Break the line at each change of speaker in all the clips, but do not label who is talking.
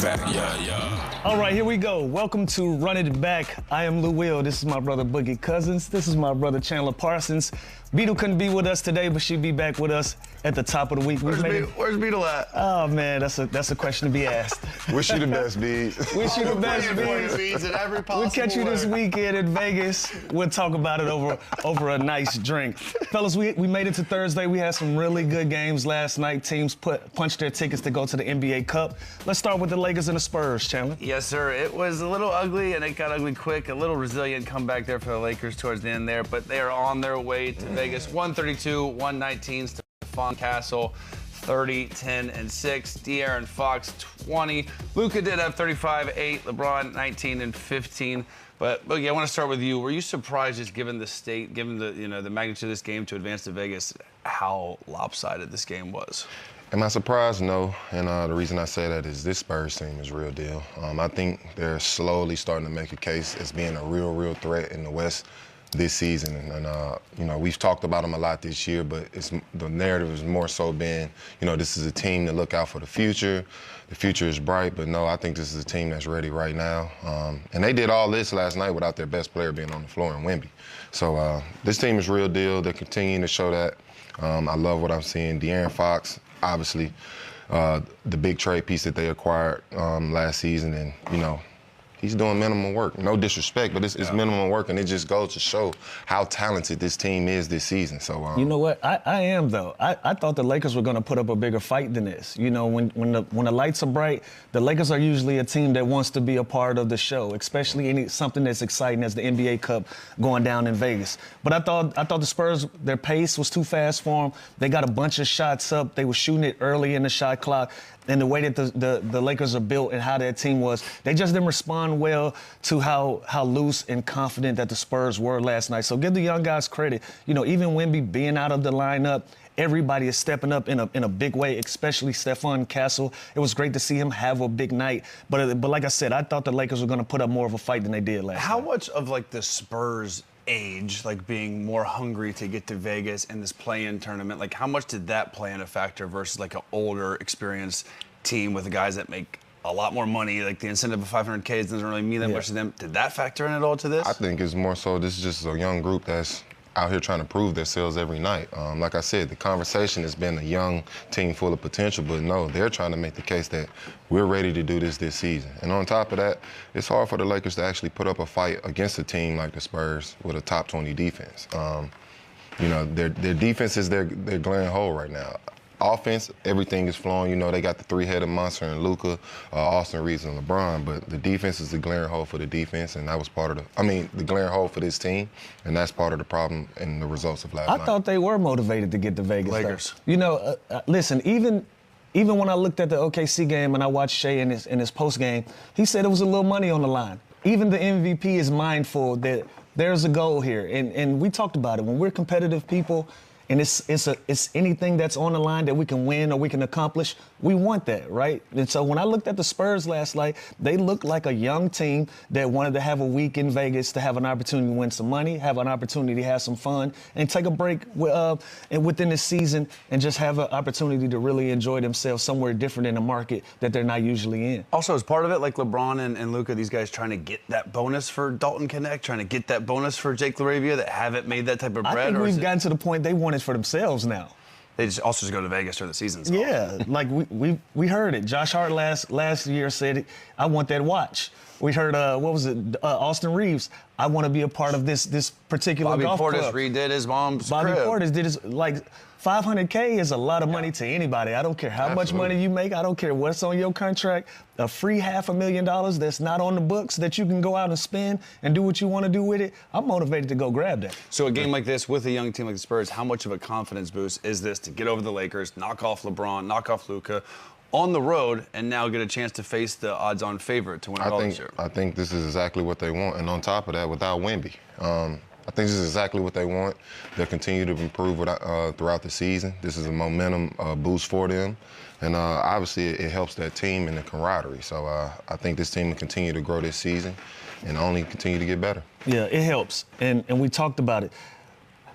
back, yeah.
All right, here we go. Welcome to Run It Back. I am Lou Will. This is my brother Boogie Cousins. This is my brother Chandler Parsons. Beetle couldn't be with us today, but she'll be back with us at the top of the week.
Where's Beetle at?
Oh man, that's a question to be asked.
Wish you the best, Bees.
Wish you the best,
Bees. In every possible
We'll catch you this weekend in Vegas. We'll talk about it over a nice drink. Fellas, we made it to Thursday. We had some really good games last night. Teams punched their tickets to go to the NBA Cup. Let's start with the Lakers and the Spurs, Chandler.
Yes, sir. It was a little ugly, and it got ugly quick. A little resilient comeback there for the Lakers towards the end there, but they are on their way to Vegas. 132-119. Stephon Castle, 30, 10, and 6. De'Aaron Fox, 20. Luka did have 35, 8. LeBron, 19 and 15. But Boogie, I want to start with you. Were you surprised, just given the state, given the the magnitude of this game to advance to Vegas, how lopsided this game was?
Am I surprised? No. And the reason I say that is this Spurs team is real deal. I think they're slowly starting to make a case as being a real threat in the West this season. And we've talked about them a lot this year, but the narrative is more so been, this is a team to look out for the future. The future is bright, but no, I think this is a team that's ready right now. And they did all this last night without their best player being on the floor in Wemby. So this team is real deal. They're continuing to show that. I love what I'm seeing. De'Aaron Fox, obviously, the big trade piece that they acquired last season, and he's doing minimum work. No disrespect, but it's minimum work, and it just goes to show how talented this team is this season. So
you know what? I am though. I thought the Lakers were going to put up a bigger fight than this. When the lights are bright, the Lakers are usually a team that wants to be a part of the show, especially something that's exciting as the NBA Cup going down in Vegas. But I thought the Spurs, their pace was too fast for them. They got a bunch of shots up. They were shooting it early in the shot clock. And the way that the Lakers are built and how their team was, they just didn't respond well to how loose and confident that the Spurs were last night. So give the young guys credit. Even Wemby being out of the lineup, everybody is stepping up in a big way, especially Stephon Castle. It was great to see him have a big night. But like I said, I thought the Lakers were going to put up more of a fight than they did last night.
How much of the Spurs age, being more hungry to get to Vegas in this play-in tournament, how much did that play in a factor versus an older, experienced team with the guys that make a lot more money? The incentive of $500K doesn't really mean that much to them. Did that factor in at all to this?
I think it's more so this is just a young group that's out here trying to prove themselves every night. Like I said, the conversation has been a young team full of potential, but no, they're trying to make the case that we're ready to do this season. And on top of that, it's hard for the Lakers to actually put up a fight against a team like the Spurs with a top 20 defense. Their defense is their glaring hole right now. Offense, everything is flowing. They got the three-headed monster in Luka, Austin Reeves, and LeBron. But the defense is the glaring hole for the defense, and that was part of the glaring hole for this team, and that's part of the problem and the results of last night.
I thought they were motivated to get to Vegas.
Lakers.
Listen, even when I looked at the OKC game and I watched Shea in his post game, he said it was a little money on the line. Even the MVP is mindful that there's a goal here, and we talked about it. When we're competitive people, and it's anything that's on the line that we can win or we can accomplish, we want that, right? And so when I looked at the Spurs last night, they looked like a young team that wanted to have a week in Vegas to have an opportunity to win some money, have an opportunity to have some fun, and take a break within the season and just have an opportunity to really enjoy themselves somewhere different in the market that they're not usually in.
Also, as part of it, LeBron and Luka, these guys trying to get that bonus for Dalton Connect, trying to get that bonus for Jake LaRavia that haven't made that type of bread?
I think we've gotten to the point they want it for themselves now.
They just go to Vegas for the season. So.
Yeah, we heard it. Josh Hart last year said, "I want that watch." We heard Austin Reeves, "I want to be a part of this particular golf club."
Bobby Portis redid his mom's
Bobby
crib.
Portis did his $500K is a lot of money to anybody. I don't care how much money you make. I don't care what's on your contract. A free $500,000 that's not on the books that you can go out and spend and do what you want to do with it. I'm motivated to go grab that.
So a game like this with a young team like the Spurs, how much of a confidence boost is this to get over the Lakers, knock off LeBron, knock off Luka on the road, and now get a chance to face the odds-on favorite to win it all this year?
I think this is exactly what they want. And on top of that, without Wemby, I think this is exactly what they want. They'll continue to improve throughout the season. This is a momentum boost for them. And obviously, it helps that team and the camaraderie. So I think this team will continue to grow this season and only continue to get better.
Yeah, it helps. And we talked about it.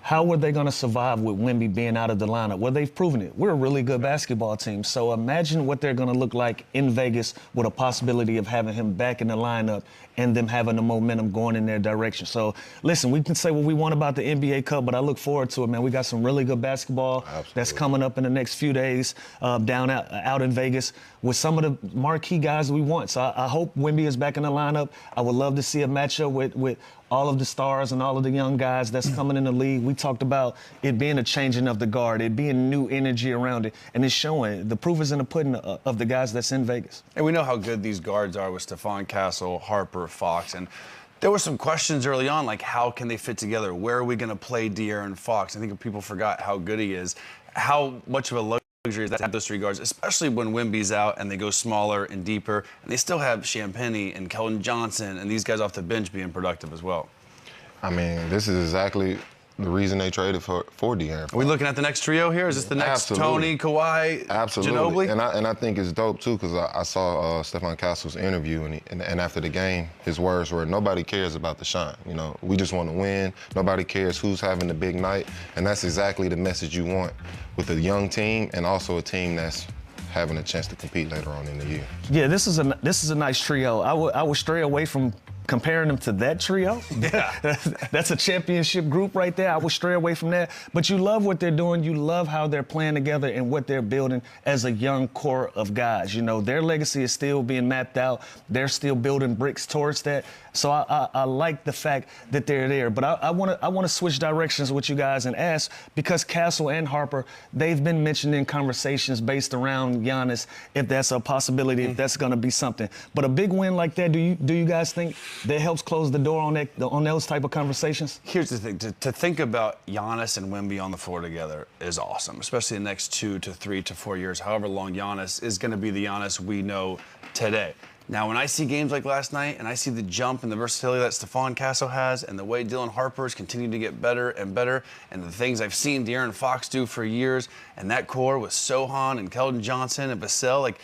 how were they going to survive with Wemby being out of the lineup? Well, they've proven it. We're a really good basketball team. So imagine what they're going to look like in Vegas with a possibility of having him back in the lineup and them having the momentum going in their direction. So, listen, we can say what we want about the NBA Cup, but I look forward to it, man. We got some really good basketball that's coming up in the next few days out in Vegas with some of the marquee guys we want. So I hope Wemby is back in the lineup. I would love to see a matchup with all of the stars and all of the young guys that's coming in the league. We talked about it being a changing of the guard, it being new energy around it, and it's showing. The proof is in the pudding of the guys that's in Vegas.
And we know how good these guards are with Stephon Castle, Harper, Fox, and there were some questions early on, like how can they fit together? Where are we going to play De'Aaron Fox? I think people forgot how good he is. How much of a luxury is that to have those three guards, especially when Wemby's out and they go smaller and deeper, and they still have Champagnie and Keldon Johnson and these guys off the bench being productive as well.
I mean, this is exactly the reason they traded for De'Aaron.
Are we looking at the next trio here? Is this the next Tony, Kawhi,
Absolutely.
Ginobili?
And I think it's dope, too, because I saw Stephon Castle's interview, and after the game, his words were, nobody cares about the shine. You know, we just want to win. Nobody cares who's having the big night. And that's exactly the message you want with a young team and also a team that's having a chance to compete later on in the year.
Yeah, this is a nice trio. I would stray away from comparing them to that trio.
Yeah.
That's a championship group right there. I would stray away from that. But you love what they're doing. You love how they're playing together and what they're building as a young core of guys. You know, their legacy is still being mapped out. They're still building bricks towards that. So I like the fact that they're there. But I want to switch directions with you guys and ask, because Castle and Harper, they've been mentioned in conversations based around Giannis, if that's a possibility, if that's going to be something. But a big win like that, do you guys think that helps close the door on those type of conversations?
Here's the thing. To think about Giannis and Wemby on the floor together is awesome, especially the next 2 to 3 to 4 years, however long Giannis is going to be the Giannis we know today. Now, when I see games like last night and I see the jump and the versatility that Stephon Castle has and the way Dylan Harper is continuing to get better and better and the things I've seen De'Aaron Fox do for years and that core with Sohan and Keldon Johnson and Vassell, like,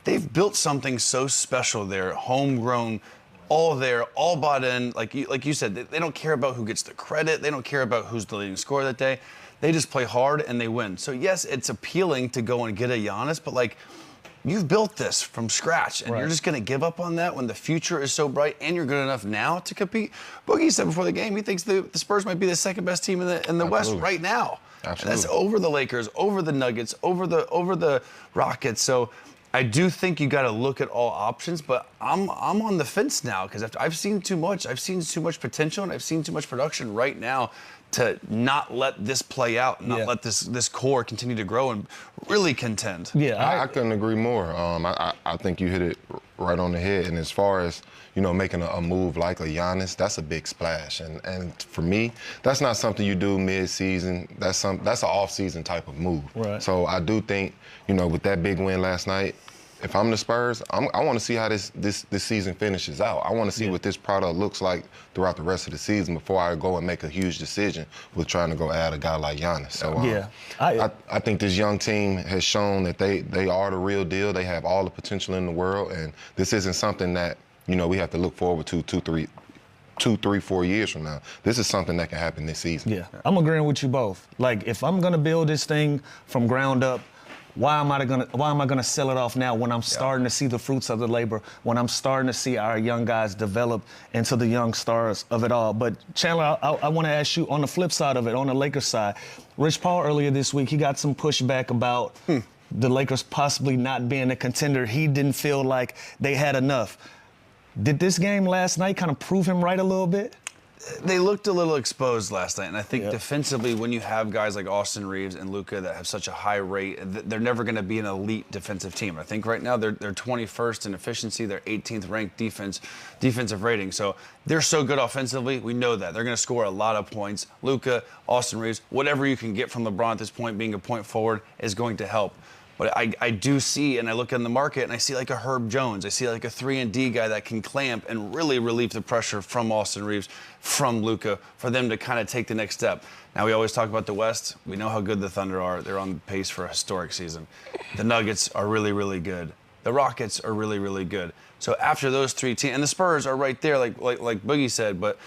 they've built something so special there, homegrown, all there, all bought in. Like you said, they don't care about who gets the credit. They don't care about who's the leading scorer that day. They just play hard and they win. So, yes, it's appealing to go and get a Giannis, but, like, you've built this from scratch, and you're just going to give up on that when the future is so bright and you're good enough now to compete. Boogie said before the game he thinks the Spurs might be the second best team in the West right now.
Absolutely.
And that's over the Lakers, over the Nuggets, over the Rockets. So I do think you got to look at all options, but I'm on the fence now because I've seen too much. I've seen too much potential, and I've seen too much production right now to not let this play out, not let this core continue to grow and really contend.
Yeah,
I couldn't agree more. I think you hit it right on the head. And as far as, you know, making a move like a Giannis, that's a big splash. And for me, that's not something you do mid-season. That's an off-season type of move.
Right.
So I do think, you know, with that big win last night, if I'm the Spurs, I want to see how this season finishes out. I want to see what this product looks like throughout the rest of the season before I go and make a huge decision with trying to go add a guy like Giannis. So I think this young team has shown that they are the real deal. They have all the potential in the world, and this isn't something that, you know, we have to look forward to 2, 3, 4 years from now. This is something that can happen this season.
Yeah, I'm agreeing with you both. Like, if I'm gonna build this thing from ground up, why am I gonna sell it off now when I'm starting to see the fruits of the labor, when I'm starting to see our young guys develop into the young stars of it all? But Chandler, I want to ask you on the flip side of it, on the Lakers side. Rich Paul earlier this week, he got some pushback about the Lakers possibly not being a contender. He didn't feel like they had enough. Did this game last night kind of prove him right a little bit?
They looked a little exposed last night, and I think defensively, when you have guys like Austin Reeves and Luka that have such a high rate, they're never going to be an elite defensive team. I think right now they're 21st in efficiency, they're 18th ranked defensive rating. So they're so good offensively, we know that. They're going to score a lot of points. Luka, Austin Reeves, whatever you can get from LeBron at this point, being a point forward, is going to help. But I do see, and I look in the market, and I see like a Herb Jones. I see like a 3-and-D guy that can clamp and really relieve the pressure from Austin Reeves, from Luka, for them to kind of take the next step. Now, we always talk about the West. We know how good the Thunder are. They're on pace for a historic season. The Nuggets are really, really good. The Rockets are really, really good. So after those three teams, and the Spurs are right there, like Boogie said, but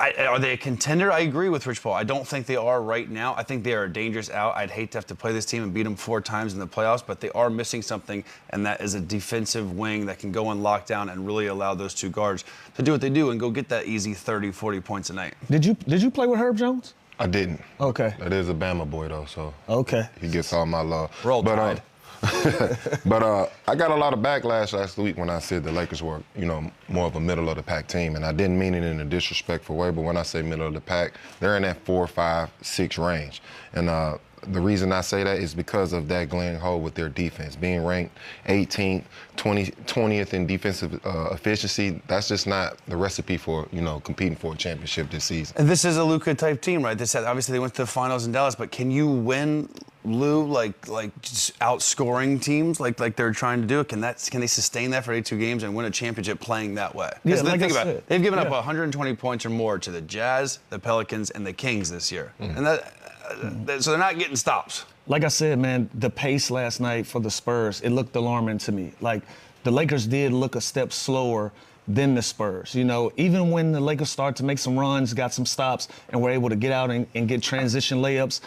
Are they a contender? I agree with Rich Paul. I don't think they are right now. I think they are a dangerous out. I'd hate to have to play this team and beat them 4 times in the playoffs, but they are missing something, and that is a defensive wing that can go on lockdown and really allow those 2 guards to do what they do and go get that easy 30, 40 points a night.
Did you play with Herb Jones?
I didn't.
Okay.
That is a Bama boy, though, so
okay.
He gets all my love.
Roll Tide.
But I got a lot of backlash last week when I said the Lakers were, more of a middle-of-the-pack team, and I didn't mean it in a disrespectful way, but when I say middle-of-the-pack, they're in that 4, 5, 6 range. And the reason I say that is because of that glaring hole with their defense. Being ranked 18th, 20th in defensive efficiency, that's just not the recipe for, competing for a championship this season.
And this is a Luka-type team, right? Obviously, they went to the finals in Dallas, but can you win, Lou, like just outscoring teams like they're trying to do? Can they sustain that for 82 games and win a championship playing that way?
Yeah, like
think about it. They've given up
yeah.
120 points or more to the Jazz, the Pelicans, and the Kings this year. And so they're not getting stops.
Like I said, man, the pace last night for the Spurs, it looked alarming to me. Like, the Lakers did look a step slower than the Spurs. Even when the Lakers started to make some runs, got some stops, and were able to get out and get transition layups,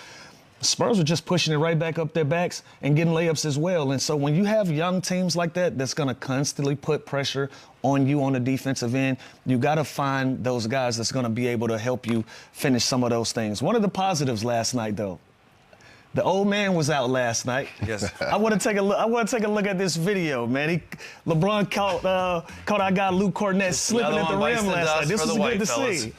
Spurs were just pushing it right back up their backs and getting layups as well. And so when you have young teams like that, that's going to constantly put pressure on you on the defensive end, you got to find those guys that's going to be able to help you finish some of those things. One of the positives last night, though, the old man was out last night.
Yes.
I want to take a look at this video, man. LeBron caught our guy Luke Cornett slipping at the rim last night. This was good to see.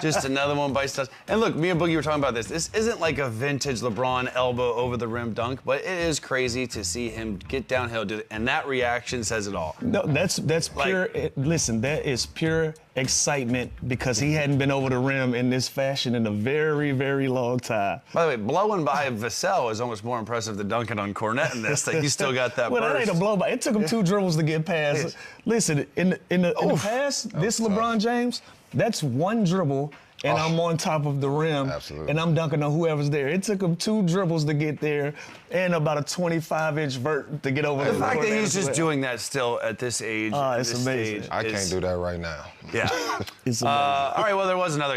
Just another one bites dust. And look, me and Boogie were talking about this. This isn't like a vintage LeBron elbow over the rim dunk, but it is crazy to see him get downhill, do it, and that reaction says it all.
No, that's pure. Listen, that is pure excitement because he hadn't been over the rim in this fashion in a very, very long time.
By the way, blowing by Vassell is almost more impressive than dunking on Cornett in this. That he still got that
well,
burst.
that ain't a blow by. It took him 2 dribbles to get past.
Yes.
Listen, in the past, this LeBron James, that's 1 dribble, and I'm on top of the rim,
Absolutely.
and I'm dunking on whoever's there. It took him 2 dribbles to get there, and about a 25-inch vert to get over
The
the
fact that
Cornett
he's
as
just
well.
doing that still at this age,
It's amazing.
stage
I can't do that right now.
Yeah.
It's amazing.
All right, well, there was another